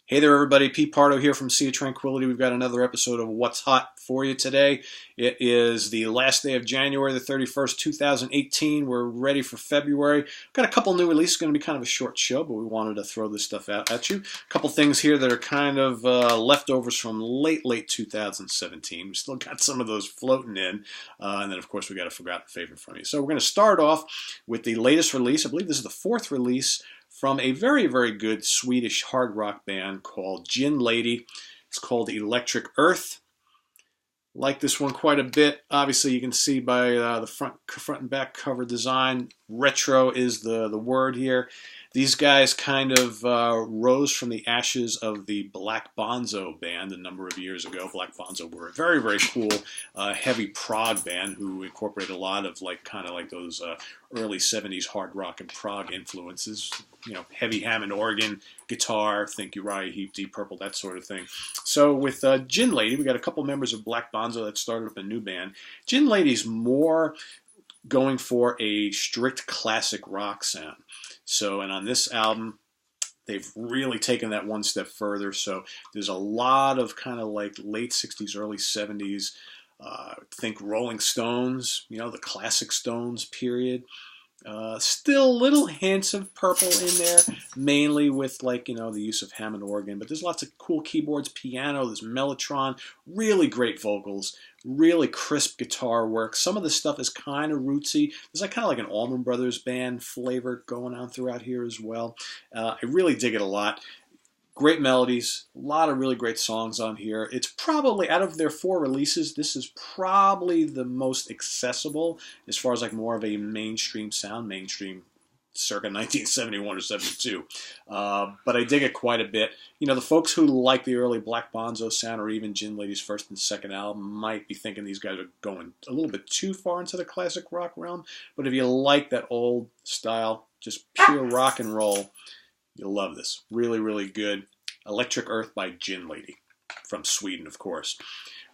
Hey there, everybody. Pete Pardo here from Sea of Tranquility. We've got another episode of What's Hot for you today. It is the last day of January the 31st, 2018. We're ready for February. We've got a couple new releases. It's going to be kind of a short show, but we wanted to throw this stuff out at you. A couple things here that are kind of leftovers from late 2017. We still got some of those floating in. And then, of course, we got a forgotten favorite from you. So we're going to start off with the latest release. I believe this is the fourth release from a very, very good Swedish hard rock band called Gin Lady. It's called Electric Earth. Like this one quite a bit. Obviously, you can see by the front and back cover design, retro is the word here. These guys kind of rose from the ashes of the Black Bonzo band a number of years ago. Black Bonzo were a very, very cool heavy prog band who incorporated a lot of kind of like those early 70s hard rock and prog influences. You know, heavy Hammond organ, guitar, think Uriah Heep, Deep Purple, that sort of thing. So with Gin Lady, we got a couple members of Black Bonzo that started up a new band. Gin Lady's more going for a strict classic rock sound. So, and on this album, they've really taken that one step further. So there's a lot of kind of like late 60s, early 70s, think Rolling Stones, you know, the classic Stones period. Still little hints of Purple in there, mainly with the use of Hammond organ, but there's lots of cool keyboards, piano, there's mellotron, really great vocals, really crisp guitar work. Some of the stuff is kind of rootsy. There's kind of like an Allman Brothers band flavor going on throughout here as well. I really dig it a lot. Great melodies, a lot of really great songs on here. It's probably, out of their four releases, this is probably the most accessible as far as more of a mainstream sound, mainstream circa 1971 or 72. But I dig it quite a bit. You know, the folks who like the early Black Bonzo sound or even Gin Lady's first and second album might be thinking these guys are going a little bit too far into the classic rock realm. But if you like that old style, just pure rock and roll, you'll love this. Really, really good. Electric Earth by Gin Lady from Sweden, of course.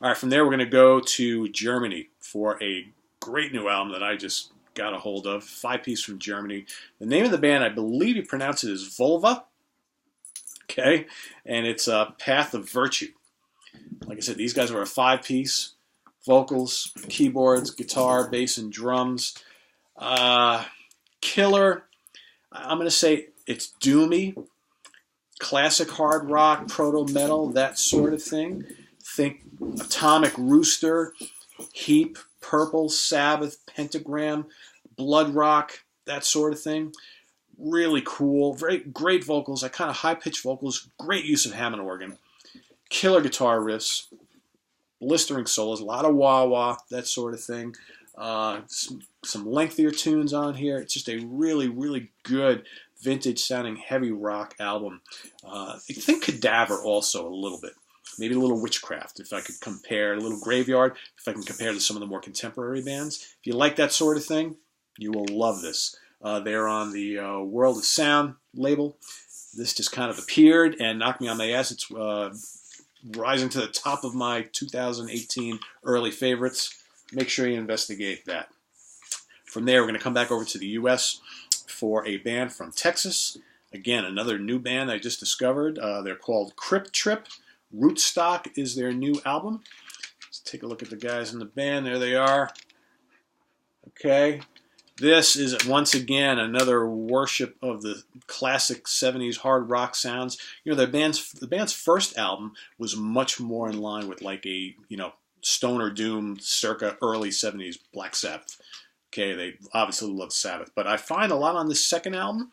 All right, from there we're going to go to Germany for a great new album that I just got a hold of. 5-piece from Germany. The name of the band, I believe you pronounce it as Vvlva. Okay, and it's Path of Virtue. Like I said, these guys were a 5-piece. Vocals, keyboards, guitar, bass, and drums. Killer. I'm going to say it's doomy, classic hard rock, proto-metal, that sort of thing. Think Atomic Rooster, Heap, Purple, Sabbath, Pentagram, Blood Rock, that sort of thing. Really cool, very great vocals, kind of high-pitched vocals, great use of Hammond organ, killer guitar riffs, blistering solos, a lot of wah-wah, that sort of thing. Some lengthier tunes on here. It's just a really, really good vintage-sounding heavy rock album. I think Cadaver also a little bit. Maybe a little Witchcraft, if I could compare. A little Graveyard, if I can compare to some of the more contemporary bands. If you like that sort of thing, you will love this. They're on the World of Sound label. This just kind of appeared and knocked me on my ass. It's rising to the top of my 2018 early favorites. Make sure you investigate that. From there, we're going to come back over to the U.S. for a band from Texas. Again, another new band I just discovered. They're called Crypt Trip. Rootstock is their new album. Let's take a look at the guys in the band. There they are. Okay. This is, once again, another worship of the classic 70s hard rock sounds. You know, the band's first album was much more in line with a, stoner doom circa early 70s Black Sabbath. Okay, they obviously love Sabbath. But I find a lot on this second album,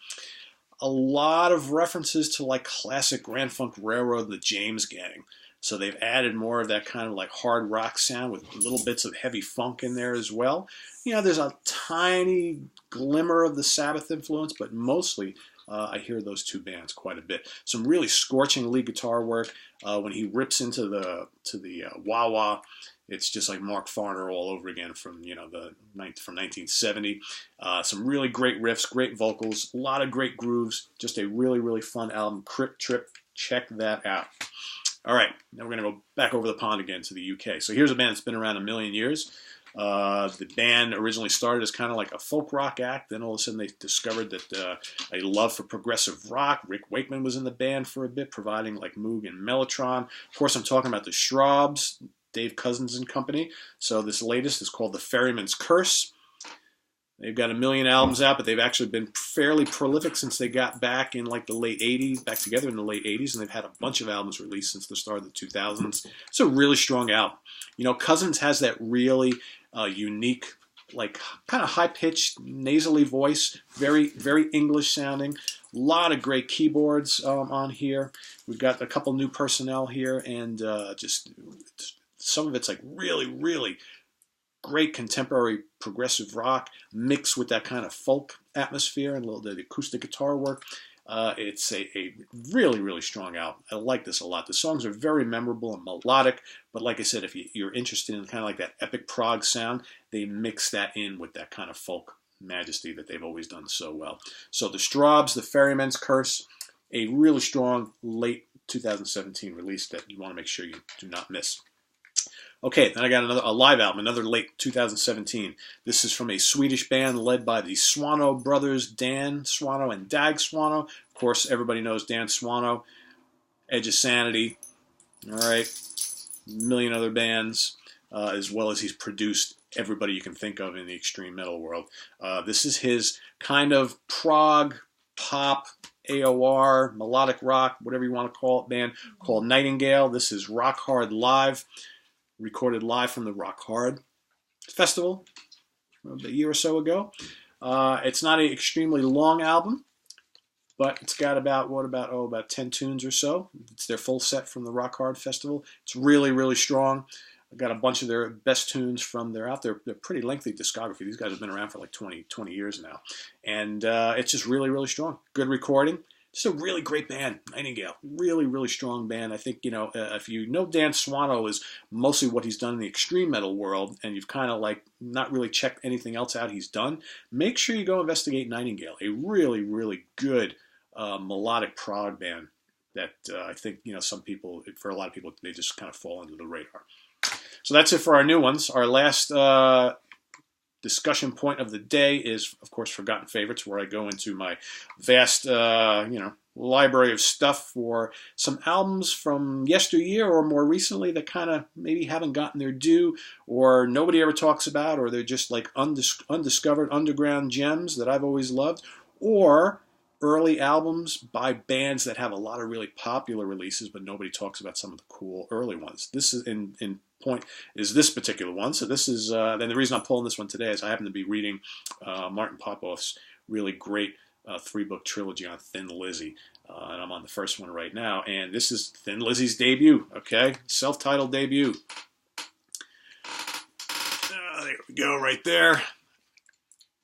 a lot of references to classic Grand Funk Railroad, the James Gang. So they've added more of that kind of hard rock sound with little bits of heavy funk in there as well. You know, there's a tiny glimmer of the Sabbath influence, but mostly I hear those two bands quite a bit. Some really scorching lead guitar work. When he rips into the wah-wah, it's just like Mark Farner all over again from 1970. Some really great riffs, great vocals, a lot of great grooves. Just a really, really fun album. Crypt Trip, check that out. All right, now we're going to go back over the pond again to the UK. So here's a band that's been around a million years. The band originally started as kind of like a folk rock act. Then all of a sudden they discovered that a love for progressive rock. Rick Wakeman was in the band for a bit, providing like Moog and Mellotron. Of course, I'm talking about the Strawbs, Dave Cousins and company. So this latest is called the Ferryman'S Curse. They've got 1 million albums out, but they've actually been fairly prolific since they got back in like the late 80s, back together in the late 80s, and they've had a bunch of albums released since the start of the 2000s. It's a really strong album. You know, Cousins has that really unique, like kind of high-pitched, nasally voice, very, very English sounding. A lot of great keyboards on here. We've got a couple new personnel here, and just some of it's like really, really great contemporary progressive rock mixed with that kind of folk atmosphere and a little bit of acoustic guitar work. It's a really, really strong album. I like this a lot. The songs are very memorable and melodic, but like I said, if you're interested in kind of like that epic prog sound, they mix that in with that kind of folk majesty that they've always done so well. So the Strawbs, the Ferryman's Curse, a really strong late 2017 release that you want to make sure you do not miss. Okay, then I got a live album, another late 2017. This is from a Swedish band led by the Swano brothers, Dan Swano and Dag Swano. Of course, everybody knows Dan Swano, Edge of Sanity, all right, a million other bands, as well as he's produced everybody you can think of in the extreme metal world. This is his kind of prog, pop, AOR, melodic rock, whatever you want to call it, band called Nightingale. This is Rock Hard Live. Recorded live from the Rock Hard Festival a year or so ago. It's not an extremely long album, but it's got about 10 tunes or so. It's their full set from the Rock Hard Festival. It's really, really strong. I've got a bunch of their best tunes from they're pretty lengthy discography. These guys have been around for like 20 years now. And it's just really, really strong. Good recording. Just a really great band, Nightingale. Really, really strong band. I think, you know, if you know Dan Swano is mostly what he's done in the extreme metal world, and you've kind of like not really checked anything else out he's done, make sure you go investigate Nightingale. A really, really good melodic prog band that I think, you know, for a lot of people, they just kind of fall under the radar. So that's it for our new ones. Our last discussion point of the day is, of course, Forgotten Favorites, where I go into my vast, library of stuff for some albums from yesteryear or more recently that kind of maybe haven't gotten their due or nobody ever talks about, or they're just like undiscovered underground gems that I've always loved, or early albums by bands that have a lot of really popular releases, but nobody talks about some of the cool early ones. This is in point is this particular one. So this is then the reason I'm pulling this one today is I happen to be reading Martin Popoff's really great 3-book trilogy on Thin Lizzy, and I'm on the first one right now. And this is Thin Lizzy's debut. Okay, self-titled debut. There we go, right there.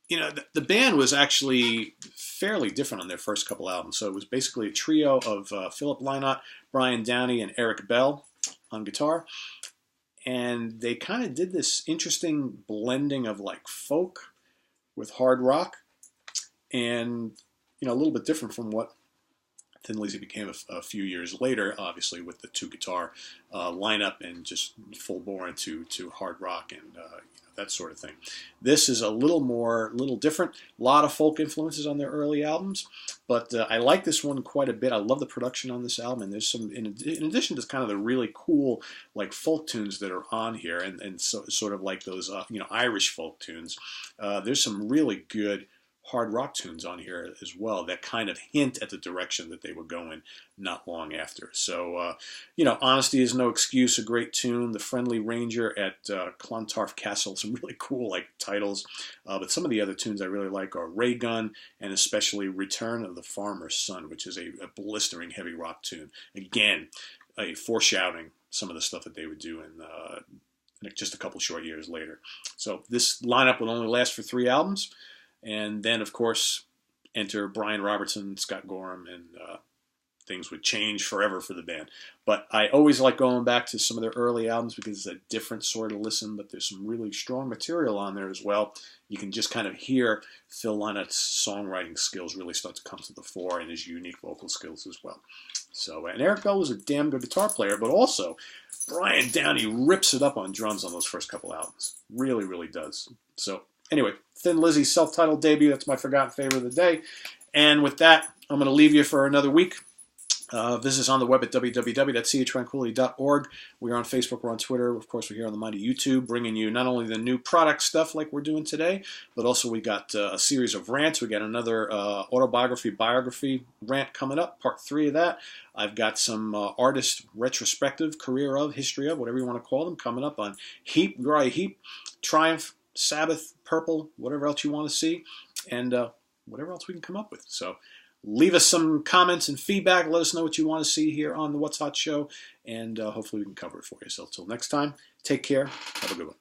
You know, the band was actually fairly different on their first couple albums. So it was basically a trio of Philip Lynott, Brian Downey, and Eric Bell on guitar. And they kind of did this interesting blending of like folk with hard rock, and you know, a little bit different from what Thin Lizzy became a few years later, obviously with the 2-guitar lineup and just full bore into hard rock and that sort of thing. This is a little different. A lot of folk influences on their early albums, but I like this one quite a bit. I love the production on this album, and there's some, in addition to kind of the really cool like folk tunes that are on here, and so, sort of like those Irish folk tunes. There's some really good hard rock tunes on here as well that kind of hint at the direction that they were going not long after. So, Honesty is No Excuse, a great tune. The Friendly Ranger at Clontarf Castle, some really cool like titles. But some of the other tunes I really like are Ray Gun and especially Return of the Farmer's Son, which is a blistering heavy rock tune. Again, a foreshadowing some of the stuff that they would do in just a couple short years later. So this lineup would only last for 3 albums. And then, of course, enter Brian Robertson, Scott Gorham, and things would change forever for the band. But I always like going back to some of their early albums because it's a different sort of listen, but there's some really strong material on there as well. You can just kind of hear Phil Lynott's songwriting skills really start to come to the fore, and his unique vocal skills as well. So, and Eric Bell was a damn good guitar player, but also Brian Downey rips it up on drums on those first couple albums. Really, really does. So anyway, Thin Lizzy's self-titled debut. That's my forgotten favorite of the day. And with that, I'm going to leave you for another week. Visit us on the web at www.seaoftranquility.org. We are on Facebook, we're on Twitter. Of course, we're here on the mighty YouTube, bringing you not only the new product stuff like we're doing today, but also we got a series of rants. We got another biography rant coming up, part 3 of that. I've got some artist retrospective, career of, history of, whatever you want to call them, coming up on Heap, Uriah Heep, Triumph, Sabbath, Purple, whatever else you want to see, and whatever else we can come up with. So leave us some comments and feedback. Let us know what you want to see here on the What's Hot show, and hopefully we can cover it for you. So until next time, take care. Have a good one.